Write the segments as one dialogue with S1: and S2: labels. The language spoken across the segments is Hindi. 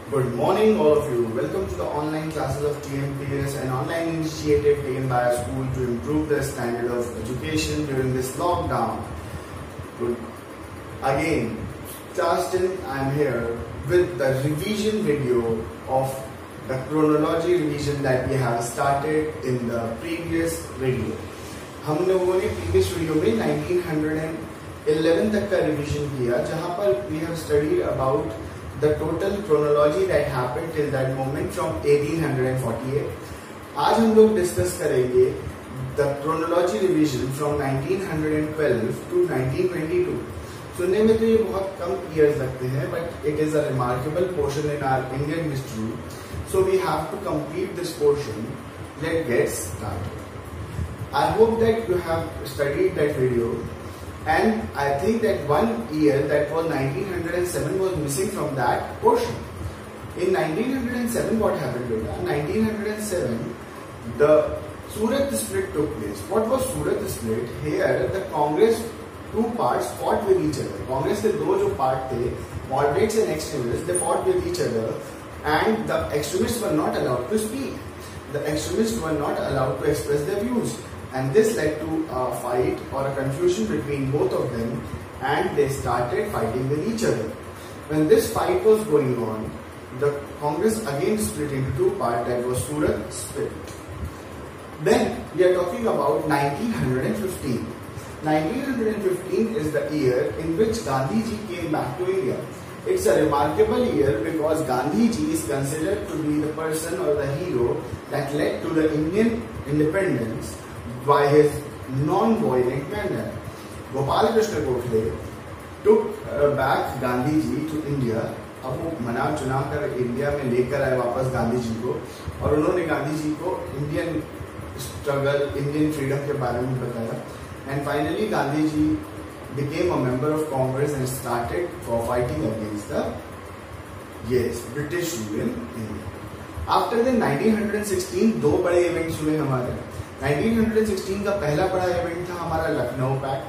S1: Good morning, all of you. Welcome to the online classes of TMPS, an online initiative taken by a school to improve the standard of education during this lockdown. Good. Again, Justin, I'm here with the revision video of the chronology revision that we have started in the previous video. हम लोगों ने previous video में 1911 तक का revision किया, जहाँ पर we have studied about the total chronology that happened till that moment from 1848. आज हम लोग डिस्कस करेंगे the chronology revision from 1912 to 1922. सुनने में तो ये बहुत कम years लगते हैं, but it is a remarkable portion in our Indian history. So we have to complete this portion. Let's get started. I hope that you have studied that video. And I think that one year, that was 1907, was missing from that portion. In 1907, what happened? 1907, the Surat split took place. What was Surat split? Here, the Congress, two parts fought with each other. Congress के दो जो part थे, moderates and extremists, they fought with each other, and the extremists were not allowed to speak. The extremists were not allowed to express their views. And this led to a fight or a confusion between both of them, and they started fighting with each other. When this fight was going on, the Congress again split into two parts, that was Surat split. Then we are talking about 1915. 1915 is the year in which Gandhi ji came back to India. It's a remarkable year because Gandhi ji is considered to be the person or the hero that led to the Indian independence by his non-violent manner. Gopal Krishna Gokhale took back Gandhi ji to India. अब वो मना चुना कर इंडिया में लेकर आए वापस गांधी जी को, और उन्होंने गांधी जी को इंडियन स्ट्रगल, इंडियन फ्रीडम के बारे में बताया. And finally Gandhi ji became a member of Congress and started for fighting against the British rule in India. After the 1916 दो बड़े इवेंट्स हुए हमारे. 1916 का पहला बड़ा इवेंट था हमारा लखनऊ पैक्ट.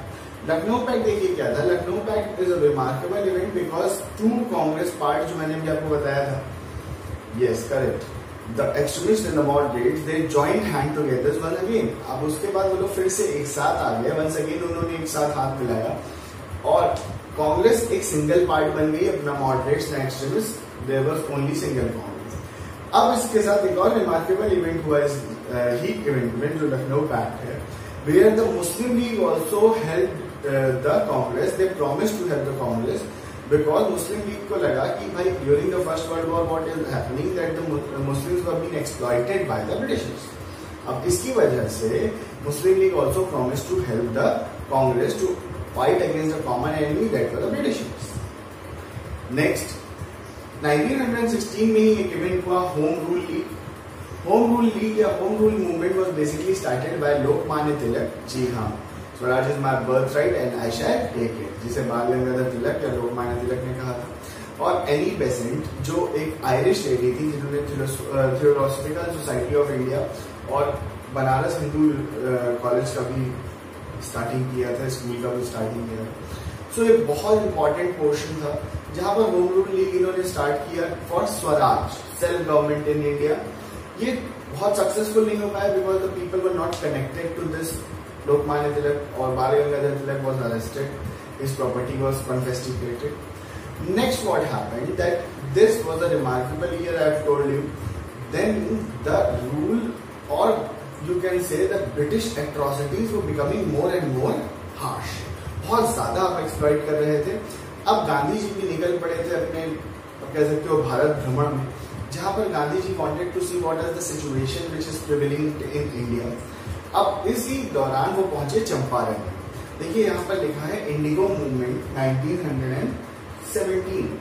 S1: लखनऊ पैक्ट देखिए क्या था. Lucknow pact is a remarkable event because two Congress part जो मैंने भी आपको बताया था, yes correct, the extremist and the moderates, they joint hand together one again. अब उसके बाद वो लोग फिर से एक साथ आ गए. वंस अगेन उन्होंने एक साथ हाथ मिलाया और कांग्रेस एक सिंगल पार्ट बन गई. अपना moderates and extremist, there was only single Congress. अब इसके साथ एक और रिमार्केबल इवेंट हुआ, हीट इवेंट जो लखनऊ पैक्ट है, where the Muslim League also helped the Congress. They promised to help the Congress because Muslim League को लगा कि भाई during the First World War what is happening that the Muslims were being exploited by the Britishers. अब इसकी वजह से Muslim League also promised to help the Congress to fight against the common enemy that were the Britishers. Next, 1916 में ही एक इवेंट हुआ home rule league. Home rule league या home rule movement was basically started by Lokmanya Tilak. जी हाँ, Swaraj is my birth right and I shall take it, जिसे बाल गंगाधर तिलक या लोकमान्य तिलक ने कहा था. और एनी बेसेंट जो एक आयरिश लेडी थी जिन्होंने थियोसॉफिकल सोसाइटी ऑफ इंडिया और बनारस हिंदू कॉलेज का भी स्टार्टिंग किया था, स्कूल का भी स्टार्टिंग किया था. सो एक बहुत इंपॉर्टेंट पोर्शन था जहां पर होम रूल लीग इन्होंने स्टार्ट किया for Swaraj, self government in India. ये बहुत सक्सेसफुल नहीं हो पाया because the people were not connected to this. Lokmanya Tilak और Bal Gangadhar Tilak was arrested, his property was confiscated. Next what happened that this was a remarkable year, I have told you. Then the rule और you can say the British atrocities were becoming more and more harsh. बहुत ज्यादा आप एक्सप्लॉइट कर रहे थे. अब गांधी जी भी निकल पड़े थे अपने, कह सकते हो, भारत भ्रमण में, जहां पर Gandhi ji wanted to see what is the situation which is prevailing in India. अब इसी दौरान वो पहुंचे चंपारण. देखिए यहाँ पर लिखा है इंडिगो मूवमेंट 1917.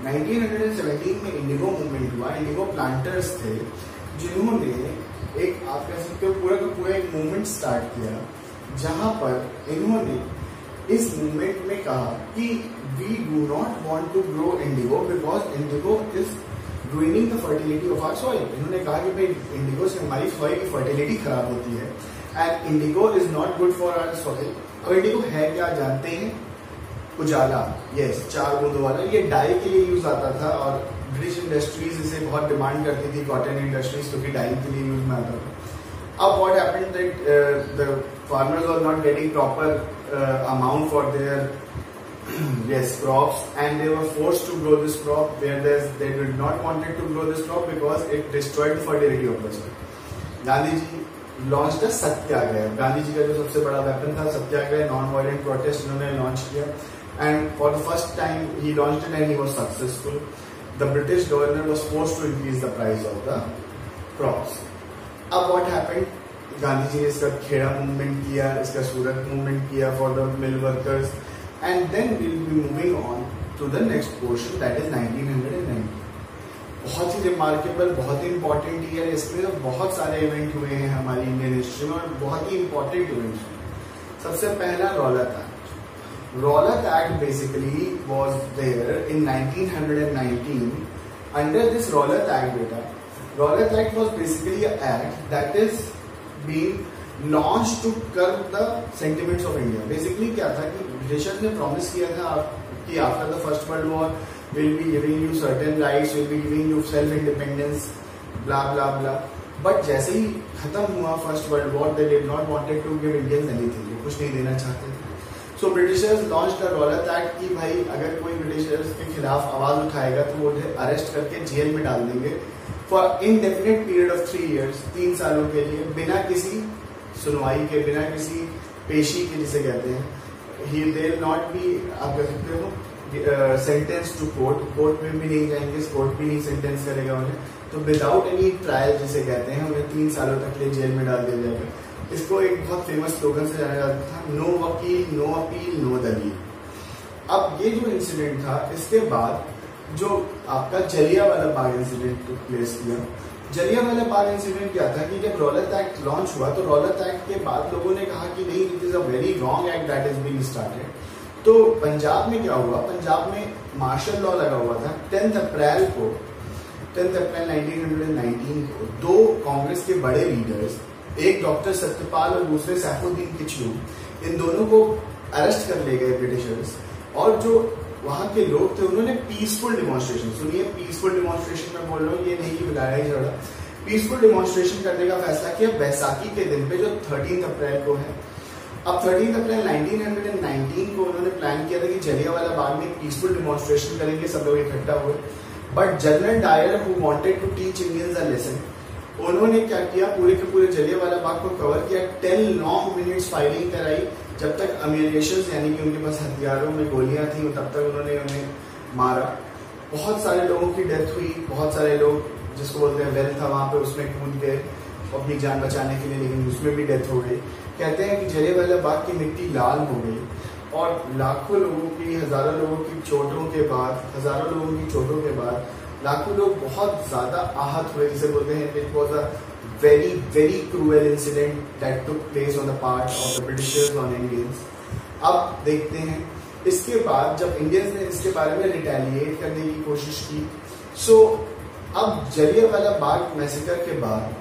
S1: 1917 में इंडिगो मूवमेंट हुआ. इंडिगो प्लांटर्स थे जिन्होंने एक, आप कह सकते हो, पूरा का पूरा एक मूवमेंट स्टार्ट किया, जहां पर इन्होंने इस मूवमेंट में कहा कि we do not want to grow indigo because indigo is ruining the fertility of our soil. इन्होंने कहा कि भाई इंडिगो से हमारी सॉइल की फर्टिलिटी खराब होती है and indigo is not good for our soil. अब इंडिगो है क्या जानते हैं? उजाला, यस, 4 बूंदों वाला. ये डाई के लिए यूज आता था और ब्रिटिश इंडस्ट्रीज इसे बहुत डिमांड करती थी, कॉटन इंडस्ट्रीज, क्योंकि डाइंग के लिए यूज में आता था। अब what happened that the farmers were not getting proper amount for their crops, and they were forced to grow this crop where they did not wanted to grow this crop because it destroyed the fertility of the soil. Gandhi ji launch the satyagraha. Gandhi ji का जो सबसे बड़ा वेपन था सत्याग्रह, नॉन वायलेंट प्रोटेस्ट, उन्होंने लॉन्च किया, and for the first time he launched it and he was successful. The British governor was forced to increase the price of the crops. अब व्हाट हैपेंड, गांधी जी ने इसका खेड़ा मूवमेंट किया, इसका सूरत मूवमेंट किया for the mill workers, and then we will be moving on to the next portion, that is 1990। बहुत ही रिमार्केबल, बहुत ही इंपॉर्टेंट ईयर है। इसमें बहुत सारे इवेंट हुए हैं हमारी इंडियन हिस्ट्री में और बहुत ही इंपॉर्टेंट इवेंट्स। सबसे पहला Rowlatt act. Rowlatt act basically was there in 1919। Under this Rowlatt act बेटा, Rowlatt act was basically a act that is being launch to curb the sentiments of India. Basically क्या था कि ब्रिटिशर्स ने प्रॉमिस किया था कि after the first world war will be giving you certain rights, will be giving you self independence, blah blah blah. But जैसे ही खत्म हुआ first world war, they did not wanted to give Indians anything, वो कुछ नहीं देना चाहते थे। So Britishers launch the Rowlatt act कि भाई अगर कोई ब्रिटिशर्स के खिलाफ आवाज उठाएगा तो वो उन्हें अरेस्ट करके जेल में डाल देंगे for indefinite period of 3 years, 3 सालों के लिए, बिना किसी सुनवाई के, बिना किसी पेशी के, जिसे कहते हैं ही दे नॉट बी, आप कह सकते हो सेंटेंस टू कोर्ट, कोर्ट में भी नहीं जाएंगे, कोर्ट भी नहीं सेंटेंस करेगा उन्हें, तो विदाउट एनी ट्रायल जिसे कहते हैं, उन्हें 3 सालों तक लिए जेल में डाल दिया जाएगा। इसको एक बहुत फेमस स्लोगन से जाना जाता था, नो वकील, नो अपील, नो दलील। अब ये जो इंसिडेंट था, इसके बाद जो आपका जलियांवाला बाग इंसिडेंट प्लेस किया। जलियांवाला बाग इंसिडेंट क्या था कि जब रौलत एक्ट लॉन्च हुआ तो रौलत एक्ट के बाद लोगों ने कहा कि नहीं, it is a very wrong act that is being started. तो पंजाब में क्या हुआ, पंजाब में मार्शल लॉ लगा हुआ था। 10 अप्रैल 1919 को 2 कांग्रेस के बड़े लीडर्स, एक डॉक्टर सत्यपाल और दूसरे सैफुद्दीन किचलू, इन दोनों को अरेस्ट कर ले गए ब्रिटिशर्स, और जो वहां के लोग थे उन्होंने पीसफुल डिमॉन्स्ट्रेशन, सुनिए पीसफुल डिमॉन्स्ट्रेशन में बोल रहा हूँ, ये नहीं कि लड़ाई झगड़ा, पीसफुल डिमॉन्स्ट्रेशन करने का फैसला किया बैसाखी के दिन पे, जो 13 अप्रैल को है। अब 13 अप्रैल 1919 को उन्होंने प्लान किया था कि जलियांवाला बाग में पीसफुल डिमॉन्स्ट्रेशन करेंगे, सब लोग इकट्ठा हुए। But General Dyer who wanted to teach Indians a lesson, उन्होंने क्या किया, पूरे के पूरे जलियांवाला बाग को कवर किया, 10 लॉन्ग मिनट्स फायरिंग कराई, जब तक अमेरिएशंस यानी कि उनके पास हथियारों में गोलियां थी तब तक उन्होंने उन्हें मारा। बहुत सारे लोगों की डेथ हुई, बहुत सारे लोग जिसको बोलते हैं वेल था वहां पे, उसमें कूद गए अपनी जान बचाने के लिए, लेकिन उसमें भी डेथ हो गई। कहते हैं कि जलियांवाला बाग की मिट्टी लाल हो गई और लाखों लोगों की, हजारों लोगों की चोटों के बाद लाखों लोग बहुत ज्यादा आहत हुए, जिसे बोलते हैं it was a very very cruel incident that took place on the part of the Britishers on Indians। अब देखते हैं इसके बाद जब इंडियंस ने इसके बारे में रिटेलिएट करने की कोशिश की, सो अब जलियांवाला बाग मैसेकर के बाद,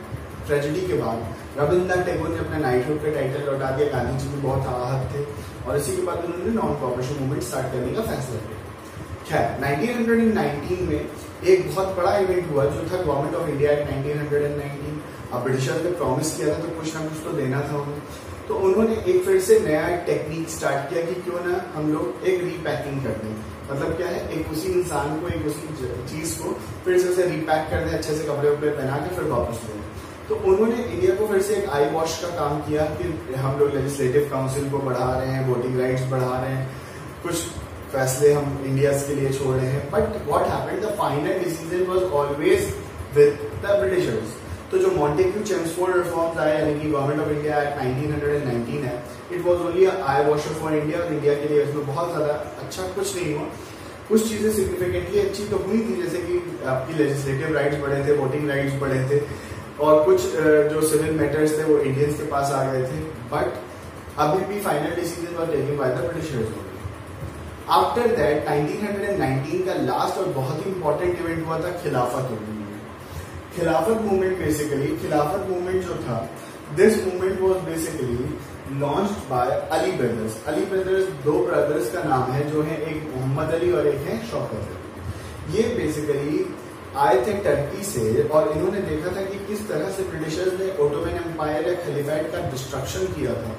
S1: ट्रेजेडी के बाद, रविंद्रनाथ टैगोर ने अपना नाइटहुड का टाइटल लौटा दिया, गांधी जी भी बहुत आहत थे, और इसी के बाद उन्होंने नॉन कॉपरेशन मूवमेंट स्टार्ट करने का फैसला किया। खैर 1919 में एक बहुत बड़ा इवेंट हुआ जो था गवर्नमेंट ऑफ इंडिया एक्ट 1919। अब ब्रिटिशर्स ने प्रॉमिस किया था तो कुछ ना कुछ तो देना था उन्हें, तो उन्होंने एक फिर से नया टेक्निक स्टार्ट किया कि क्यों ना हम लोग एक रीपैकिंग कर दें। मतलब क्या है, एक उसी इंसान को, एक उसी चीज को फिर से उसे रीपैक कर दें, अच्छे से कपड़े वपड़े पहना के फिर वापस दें। तो उन्होंने इंडिया को फिर से एक आई वॉश का काम किया कि हम लोग लेजिस्लेटिव काउंसिल को बढ़ा रहे हैं, वोटिंग राइट्स बढ़ा रहे हैं, कुछ फैसले हम इंडिया के लिए छोड़ रहे हैं। But what happened, the final decision was always with the Britishers. तो जो मॉन्टेग्यू चेम्सफोर्ड रिफॉर्म्स आए, यानी कि गवर्नमेंट ऑफ इंडिया एक्ट 1919 है, it was only I washer for India, और इंडिया के लिए इसमें बहुत ज्यादा अच्छा कुछ नहीं हुआ। कुछ चीजें सिग्निफिकेंटली अच्छी तो हुई थी, जैसे कि आपकी लेजिस्लेटिव राइट्स बढ़े थे, वोटिंग राइट्स बढ़े थे, और कुछ जो सिविल मैटर्स थे वो इंडियंस के पास आ गए थे। बट अभी भी final decision was taken by the Britishers. After that 1919 का लास्ट और बहुत ही इंपॉर्टेंट इवेंट हुआ था खिलाफत मूवमेंट। खिलाफत मूवमेंट जो था, this movement was basically launched by Ali brothers. Ali brothers 2 brothers का नाम है, जो है एक मोहम्मद अली और एक है शौकत अली। ये बेसिकली आए थे टर्की से और इन्होंने देखा था कि किस तरह से ब्रिटिशर्स ने ओटोमन एम्पायर या खलीफाइट का डिस्ट्रक्शन किया था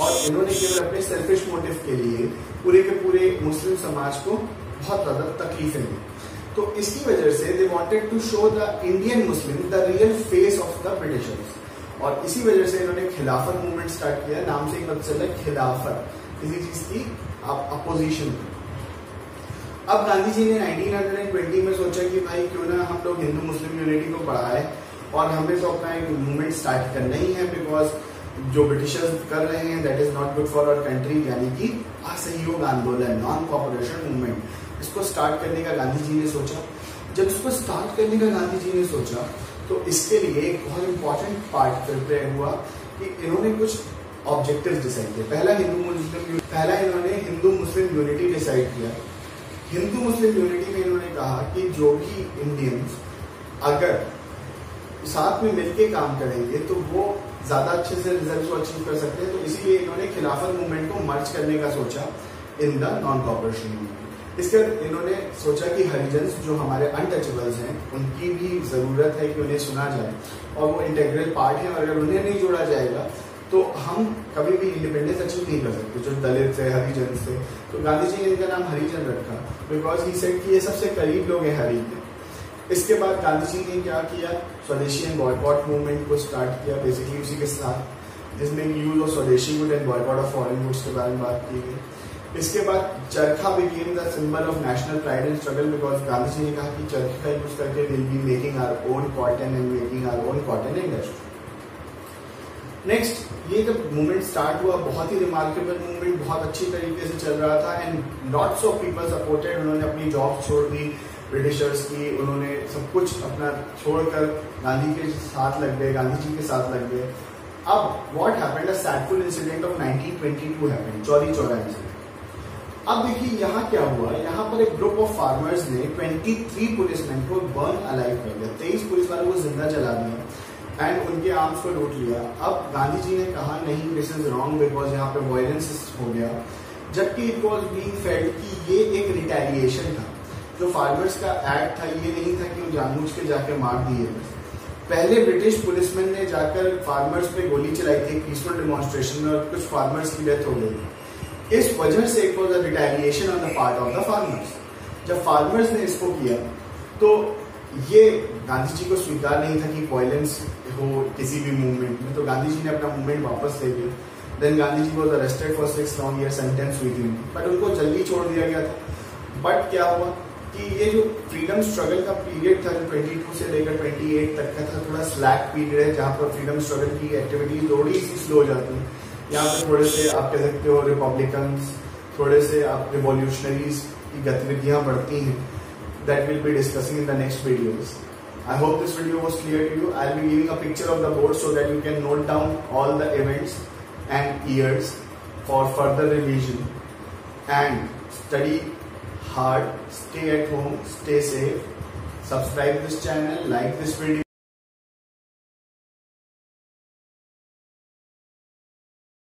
S1: और इन्होंने केवल अपने सेल्फिश मोटिव के लिए पूरे के पूरे मुस्लिम समाज को बहुत ज्यादा तकलीफें दी। तो इसकी वजह से they wanted to show the Indian Muslim the real face of the Britishers और इसी वजह से इन्होंने खिलाफत मूवमेंट स्टार्ट किया। नाम से ही पता चल रहा है खिलाफत, किसी चीज की अपोजिशन। अब गांधी जी ने 1920 में सोचा कि भाई क्यों ना हम लोग हिंदू मुस्लिम यूनिटी को बढ़ाए और हमें तो अपना एक मूवमेंट स्टार्ट करना ही है, बिकॉज जो ब्रिटिशर्स कर रहे हैं that is not good for our country, यानी कि असहयोग आंदोलन, नॉन कॉपरेशन मूवमेंट, इसको स्टार्ट करने का गांधी जी ने सोचा। जब इसको स्टार्ट करने का गांधी जी ने सोचा तो इसके लिए एक बहुत इंपॉर्टेंट पार्ट प्रिपेयर हुआ कि इन्होंने कुछ ऑब्जेक्टिव्स डिसाइड किए। पहला इन्होंने हिंदू मुस्लिम यूनिटी डिसाइड किया। हिंदू मुस्लिम यूनिटी में इन्होंने कहा कि जो भी इंडियंस अगर साथ में मिलके काम करेंगे तो वो ज्यादा अच्छे से रिजल्ट को अचीव कर सकते हैं। तो इसीलिए इन्होंने खिलाफत मूवमेंट को मर्ज करने का सोचा in the non cooperation movement. इसके बाद इन्होंने सोचा कि हरिजन्स जो हमारे अनटचेबल्स हैं उनकी भी जरूरत है कि उन्हें सुना जाए और वो इंटेग्रल पार्ट है और अगर उन्हें नहीं जोड़ा जाएगा तो हम कभी भी इंडिपेंडेंस अचीव नहीं कर सकते। जो दलित है, हरिजन थे, तो गांधी जी ने इनका नाम हरिजन रखा बिकॉज ही सेड कि ये सबसे करीब लोग हैं हरि के। इसके बाद गांधी जी ने क्या किया, स्वदेशी एंड बॉयकॉट मूवमेंट को स्टार्ट किया बेसिकली उसी के साथ, जिसमें use of swadeshi good and boycott of foreign goods के बारे में बात की गई। इसके बाद charkha became the symbol of national pride and struggle because Gandhi ji ने कहा कि चरखे का यूज करके will be making our own cotton and making our own cotton industry. Next, ये जब मूवमेंट स्टार्ट हुआ बहुत ही रिमार्केबल मूवमेंट, बहुत अच्छी तरीके से चल रहा था and lots of people supported. उन्होंने अपनी जॉब छोड़ दी ब्रिटिशर्स की, उन्होंने सब कुछ अपना छोड़कर गांधी के साथ लग गए, गांधी जी के साथ लग गए। अब what happened, a sadful incident of 1922 happened, Chauri Chaura incident. अब देखिए यहाँ क्या हुआ, यहाँ पर एक ग्रुप ऑफ फार्मर्स ने 23 पुलिसमैन को बर्न अलाइव कर दिया, 23 पुलिस वालों को जिंदा जला दिया एंड उनके आर्म्स को लूट लिया। अब गांधी जी ने कहा नहीं, दिस इज रॉन्ग बिकॉज यहाँ पे वायलेंस हो गया, जबकि इट वॉज बीइंग फेल्ड कि ये एक रिटेलिएशन था। जो फार्मर्स का एक्ट था ये नहीं था कि वो जानबूझ के जाके मार दिए। पहले ब्रिटिश पुलिसमैन ने जाकर फार्मर्स पे गोली चलाई थी पीसफुल डेमोन्स्ट्रेशन में और कुछ फार्मर्स की डेथ हो गई। इस वजह से it was a retaliation on the part of the farmers. जब फार्मर्स ने इसको किया तो ये गांधी जी को स्वीकार नहीं था कि वायलेंस हो किसी भी मूवमेंट में, तो गांधी जी ने अपना मूवमेंट वापस ले लिया। Then Gandhi ji was arrested for 6 long years, sentence हुई थी, बट उनको जल्दी छोड़ दिया गया था। बट क्या हुआ कि ये जो फ्रीडम स्ट्रगल का पीरियड था, जो 22 से लेकर 28 तक का था, थोड़ा स्लैक पीरियड है जहां पर फ्रीडम स्ट्रगल की एक्टिविटी थोड़ी सी स्लो हो जाती है। यहाँ पे थोड़े से आप कह सकते हो रिपब्लिकन्स, थोड़े से आप रिवॉल्यूशनरीज की गतिविधियां बढ़ती हैं। That we'll be discussing in the next videos. I hope this video was clear to you. I'll be giving a picture of the board so that you can note down all the events and years for further revision. And study hard, stay at home, stay safe. Subscribe this channel, like this video.